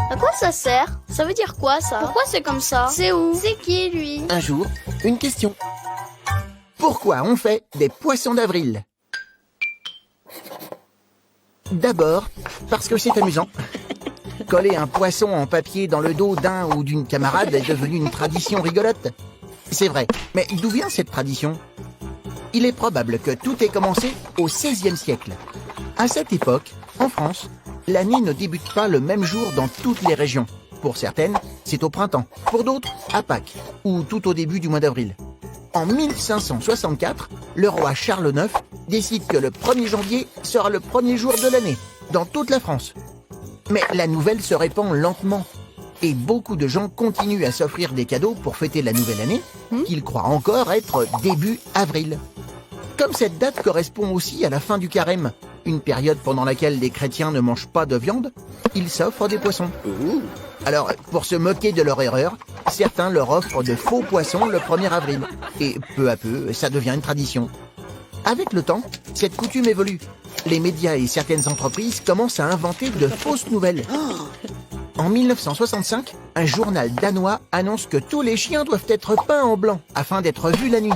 À quoi ça sert? Ça veut dire quoi, ça? Pourquoi c'est comme ça? C'est où? C'est qui, lui? Un jour, une question. Pourquoi on fait des poissons d'avril? D'abord, parce que c'est amusant. Coller un poisson en papier dans le dos d'un ou d'une camarade est devenu une tradition rigolote. C'est vrai, mais d'où vient cette tradition? Il est probable que tout ait commencé au XVIe siècle. À cette époque, en France, l'année ne débute pas le même jour dans toutes les régions. Pour certaines, c'est au printemps. Pour d'autres, à Pâques, ou tout au début du mois d'avril. En 1564, le roi Charles IX décide que le 1er janvier sera le premier jour de l'année, dans toute la France. Mais la nouvelle se répand lentement, et beaucoup de gens continuent à s'offrir des cadeaux pour fêter la nouvelle année, qu'ils croient encore être début avril. Comme cette date correspond aussi à la fin du carême, une période pendant laquelle les chrétiens ne mangent pas de viande, ils s'offrent des poissons. Alors, pour se moquer de leur erreur, certains leur offrent de faux poissons le 1er avril. Et peu à peu, ça devient une tradition. Avec le temps, cette coutume évolue. Les médias et certaines entreprises commencent à inventer de fausses nouvelles. En 1965, un journal danois annonce que tous les chiens doivent être peints en blanc afin d'être vus la nuit.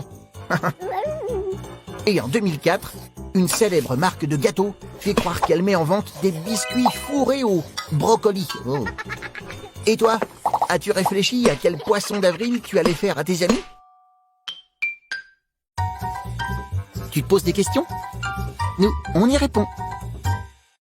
Et en 2004, une célèbre marque de gâteaux fait croire qu'elle met en vente des biscuits fourrés au brocoli. Oh. Et toi, as-tu réfléchi à quel poisson d'avril tu allais faire à tes amis? Tu te poses des questions? Nous, on y répond.